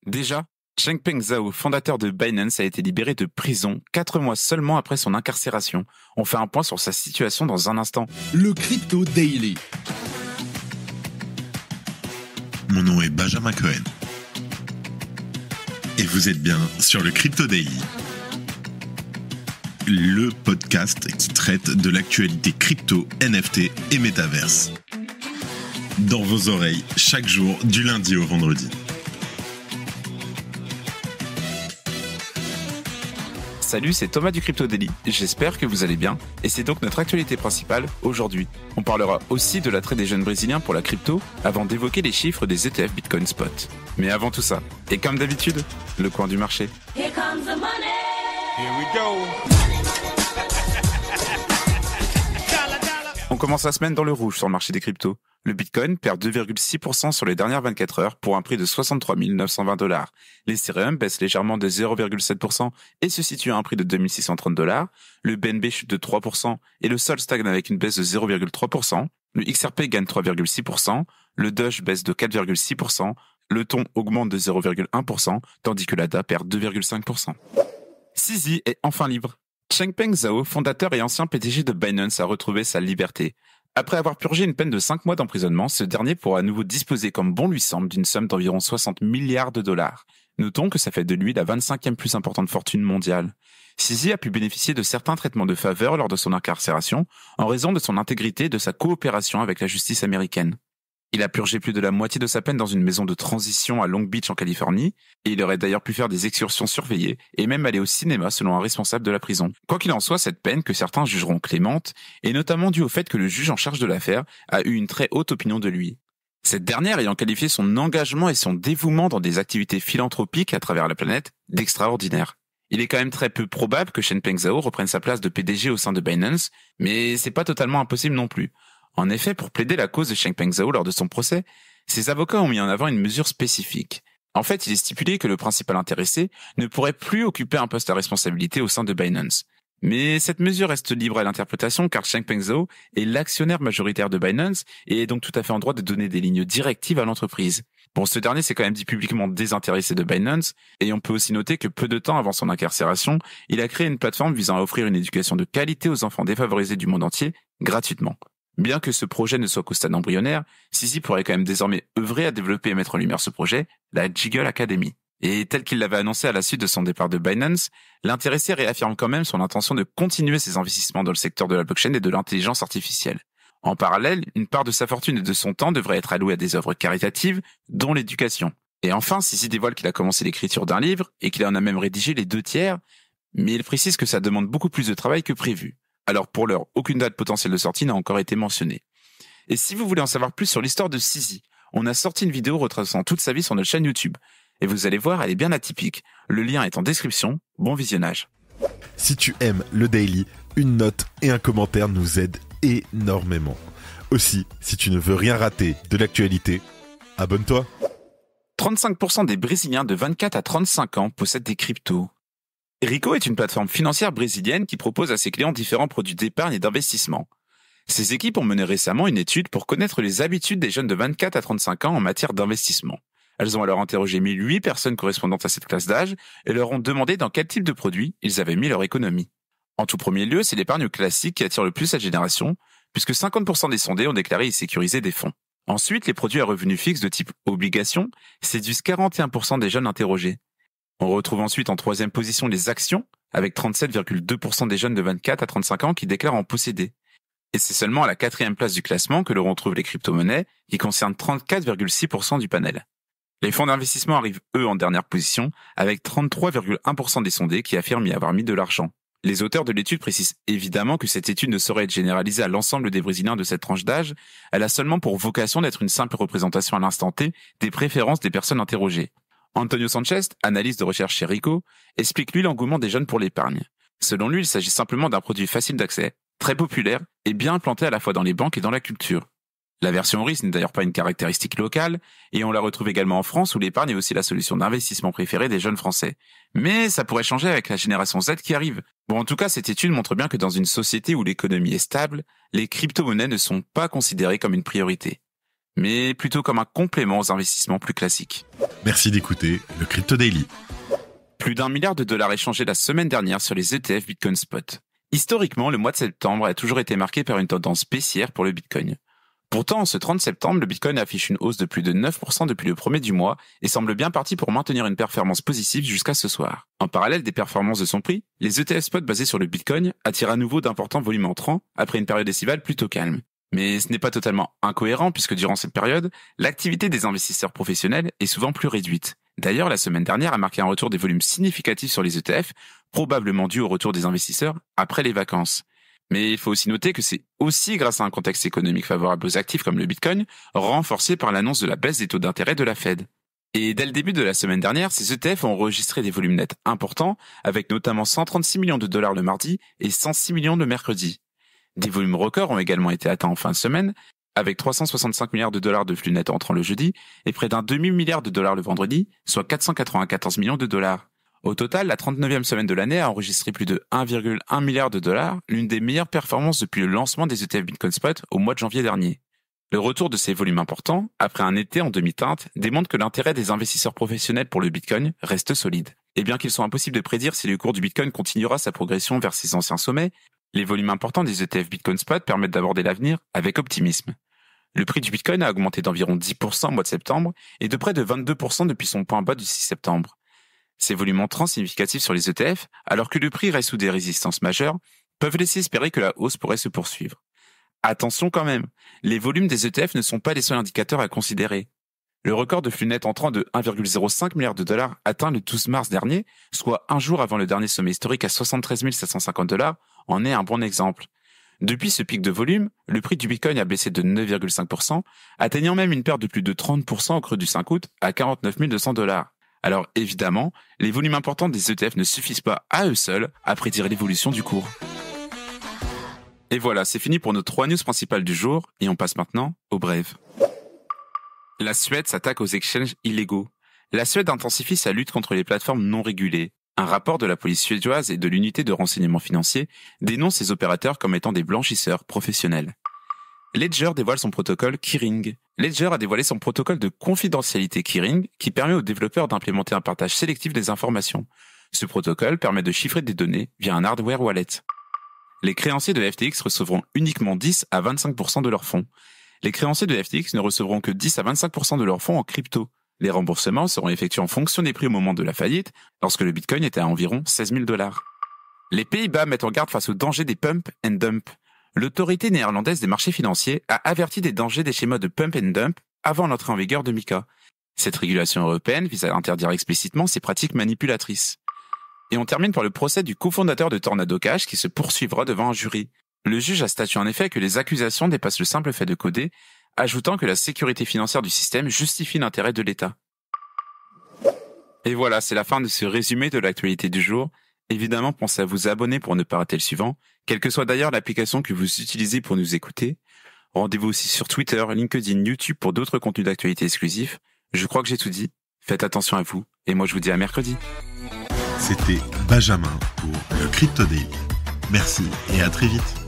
Déjà, Changpeng Zhao, fondateur de Binance, a été libéré de prison 4 mois seulement après son incarcération. On fait un point sur sa situation dans un instant. Le Crypto Daily. Mon nom est Benjamin Cohen. Et vous êtes bien sur le Crypto Daily. Le podcast qui traite de l'actualité crypto, NFT et métaverse. Dans vos oreilles, chaque jour, du lundi au vendredi. Salut, c'est Thomas du Crypto Daily. J'espère que vous allez bien. Et c'est donc notre actualité principale aujourd'hui. On parlera aussi de l'attrait des jeunes brésiliens pour la crypto avant d'évoquer les chiffres des ETF Bitcoin Spot. Mais avant tout ça, et comme d'habitude, le coin du marché. Here comes the money. Here we go. On commence la semaine dans le rouge sur le marché des cryptos. Le Bitcoin perd 2,6% sur les dernières 24 heures pour un prix de 63 920 $. L'Ethereum baisse légèrement de 0,7% et se situe à un prix de 2630 $. Le BNB chute de 3% et le Sol stagne avec une baisse de 0,3%. Le XRP gagne 3,6%. Le Doge baisse de 4,6%. Le Thon augmente de 0,1%, tandis que l'ADA perd 2,5%. CZ est enfin libre. Changpeng Zhao, fondateur et ancien PDG de Binance, a retrouvé sa liberté. Après avoir purgé une peine de 5 mois d'emprisonnement, ce dernier pourra à nouveau disposer comme bon lui semble d'une somme d'environ 60 milliards $. Notons que ça fait de lui la 25e plus importante fortune mondiale. CZ a pu bénéficier de certains traitements de faveur lors de son incarcération en raison de son intégrité et de sa coopération avec la justice américaine. Il a purgé plus de la moitié de sa peine dans une maison de transition à Long Beach en Californie, et il aurait d'ailleurs pu faire des excursions surveillées et même aller au cinéma selon un responsable de la prison. Quoi qu'il en soit, cette peine, que certains jugeront clémente, est notamment due au fait que le juge en charge de l'affaire a eu une très haute opinion de lui. Cette dernière ayant qualifié son engagement et son dévouement dans des activités philanthropiques à travers la planète d'extraordinaire. Il est quand même très peu probable que Changpeng Zhao reprenne sa place de PDG au sein de Binance, mais c'est pas totalement impossible non plus. En effet, pour plaider la cause de Changpeng Zhao lors de son procès, ses avocats ont mis en avant une mesure spécifique. En fait, il est stipulé que le principal intéressé ne pourrait plus occuper un poste à responsabilité au sein de Binance. Mais cette mesure reste libre à l'interprétation car Changpeng Zhao est l'actionnaire majoritaire de Binance et est donc tout à fait en droit de donner des lignes directives à l'entreprise. Bon, ce dernier s'est quand même dit publiquement désintéressé de Binance, et on peut aussi noter que peu de temps avant son incarcération, il a créé une plateforme visant à offrir une éducation de qualité aux enfants défavorisés du monde entier, gratuitement. Bien que ce projet ne soit qu'au stade embryonnaire, CZ pourrait quand même désormais œuvrer à développer et mettre en lumière ce projet, la Jiggle Academy. Et tel qu'il l'avait annoncé à la suite de son départ de Binance, l'intéressé réaffirme quand même son intention de continuer ses investissements dans le secteur de la blockchain et de l'intelligence artificielle. En parallèle, une part de sa fortune et de son temps devrait être allouée à des œuvres caritatives, dont l'éducation. Et enfin, CZ dévoile qu'il a commencé l'écriture d'un livre et qu'il en a même rédigé les 2/3, mais il précise que ça demande beaucoup plus de travail que prévu. Alors pour l'heure, aucune date potentielle de sortie n'a encore été mentionnée. Et si vous voulez en savoir plus sur l'histoire de CZ, on a sorti une vidéo retraçant toute sa vie sur notre chaîne YouTube. Et vous allez voir, elle est bien atypique. Le lien est en description. Bon visionnage. Si tu aimes le Daily, une note et un commentaire nous aident énormément. Aussi, si tu ne veux rien rater de l'actualité, abonne-toi. 35% des Brésiliens de 24 à 35 ans possèdent des cryptos. Rico est une plateforme financière brésilienne qui propose à ses clients différents produits d'épargne et d'investissement. Ces équipes ont mené récemment une étude pour connaître les habitudes des jeunes de 24 à 35 ans en matière d'investissement. Elles ont alors interrogé 1008 personnes correspondantes à cette classe d'âge et leur ont demandé dans quel type de produits ils avaient mis leur économie. En tout premier lieu, c'est l'épargne classique qui attire le plus cette génération, puisque 50% des sondés ont déclaré y sécuriser des fonds. Ensuite, les produits à revenus fixes de type obligation séduisent 41% des jeunes interrogés. On retrouve ensuite en troisième position les actions, avec 37,2% des jeunes de 24 à 35 ans qui déclarent en posséder. Et c'est seulement à la 4e place du classement que l'on retrouve les crypto-monnaies, qui concernent 34,6% du panel. Les fonds d'investissement arrivent, eux, en dernière position, avec 33,1% des sondés qui affirment y avoir mis de l'argent. Les auteurs de l'étude précisent évidemment que cette étude ne saurait être généralisée à l'ensemble des Brésiliens de cette tranche d'âge, elle a seulement pour vocation d'être une simple représentation à l'instant T des préférences des personnes interrogées. Antonio Sanchez, analyste de recherche chez Rico, explique lui l'engouement des jeunes pour l'épargne. Selon lui, il s'agit simplement d'un produit facile d'accès, très populaire et bien implanté à la fois dans les banques et dans la culture. La version RIS n'est d'ailleurs pas une caractéristique locale, et on la retrouve également en France où l'épargne est aussi la solution d'investissement préférée des jeunes Français. Mais ça pourrait changer avec la génération Z qui arrive. Bon, en tout cas, cette étude montre bien que dans une société où l'économie est stable, les crypto-monnaies ne sont pas considérées comme une priorité. mais plutôt comme un complément aux investissements plus classiques. Merci d'écouter le Crypto Daily. Plus d'$1 milliard échangés la semaine dernière sur les ETF Bitcoin Spot. Historiquement, le mois de septembre a toujours été marqué par une tendance baissière pour le Bitcoin. Pourtant, en ce 30 septembre, le Bitcoin affiche une hausse de plus de 9% depuis le premier du mois et semble bien parti pour maintenir une performance positive jusqu'à ce soir. En parallèle des performances de son prix, les ETF spot basés sur le Bitcoin attirent à nouveau d'importants volumes entrants après une période estivale plutôt calme. Mais ce n'est pas totalement incohérent puisque durant cette période, l'activité des investisseurs professionnels est souvent plus réduite. D'ailleurs, la semaine dernière a marqué un retour des volumes significatifs sur les ETF, probablement dû au retour des investisseurs après les vacances. Mais il faut aussi noter que c'est aussi grâce à un contexte économique favorable aux actifs comme le Bitcoin, renforcé par l'annonce de la baisse des taux d'intérêt de la Fed. Et dès le début de la semaine dernière, ces ETF ont enregistré des volumes nets importants, avec notamment $136 millions le mardi et $106 millions le mercredi. Des volumes records ont également été atteints en fin de semaine, avec $365 milliards de flux net entrant le jeudi et près d'un demi-milliard de dollars le vendredi, soit $494 millions. Au total, la 39e semaine de l'année a enregistré plus de $1,1 milliard, l'une des meilleures performances depuis le lancement des ETF Bitcoin Spot au mois de janvier dernier. Le retour de ces volumes importants, après un été en demi-teinte, démontre que l'intérêt des investisseurs professionnels pour le Bitcoin reste solide. Et bien qu'il soit impossible de prédire si le cours du Bitcoin continuera sa progression vers ses anciens sommets, les volumes importants des ETF Bitcoin Spot permettent d'aborder l'avenir avec optimisme. Le prix du Bitcoin a augmenté d'environ 10% au mois de septembre et de près de 22% depuis son point bas du 6 septembre. Ces volumes entrants significatifs sur les ETF, alors que le prix reste sous des résistances majeures, peuvent laisser espérer que la hausse pourrait se poursuivre. Attention quand même, les volumes des ETF ne sont pas les seuls indicateurs à considérer. Le record de flux net entrant de $1,05 milliard atteint le 12 mars dernier, soit un jour avant le dernier sommet historique à $73 750, en est un bon exemple. Depuis ce pic de volume, le prix du Bitcoin a baissé de 9,5%, atteignant même une perte de plus de 30% au creux du 5 août à $49 200. Alors évidemment, les volumes importants des ETF ne suffisent pas à eux seuls à prédire l'évolution du cours. Et voilà, c'est fini pour nos 3 news principales du jour, et on passe maintenant aux brèves. La Suède s'attaque aux exchanges illégaux. La Suède intensifie sa lutte contre les plateformes non régulées. Un rapport de la police suédoise et de l'unité de renseignement financier dénonce ces opérateurs comme étant des blanchisseurs professionnels. Ledger dévoile son protocole Keyring. Ledger a dévoilé son protocole de confidentialité Keyring qui permet aux développeurs d'implémenter un partage sélectif des informations. Ce protocole permet de chiffrer des données via un hardware wallet. Les créanciers de FTX recevront uniquement 10 à 25% de leurs fonds. Les créanciers de FTX ne recevront que 10 à 25% de leurs fonds en crypto. Les remboursements seront effectués en fonction des prix au moment de la faillite, lorsque le Bitcoin était à environ $16 000. Les Pays-Bas mettent en garde face au danger des pump and dump. L'autorité néerlandaise des marchés financiers a averti des dangers des schémas de pump and dump avant l'entrée en vigueur de MiCA. Cette régulation européenne vise à interdire explicitement ces pratiques manipulatrices. Et on termine par le procès du cofondateur de Tornado Cash qui se poursuivra devant un jury. Le juge a statué en effet que les accusations dépassent le simple fait de coder, ajoutant que la sécurité financière du système justifie l'intérêt de l'État. Et voilà, c'est la fin de ce résumé de l'actualité du jour. Évidemment, pensez à vous abonner pour ne pas rater le suivant, quelle que soit d'ailleurs l'application que vous utilisez pour nous écouter. Rendez-vous aussi sur Twitter, LinkedIn, YouTube pour d'autres contenus d'actualité exclusifs. Je crois que j'ai tout dit. Faites attention à vous, et moi je vous dis à mercredi. C'était Benjamin pour le Crypto Daily. Merci et à très vite.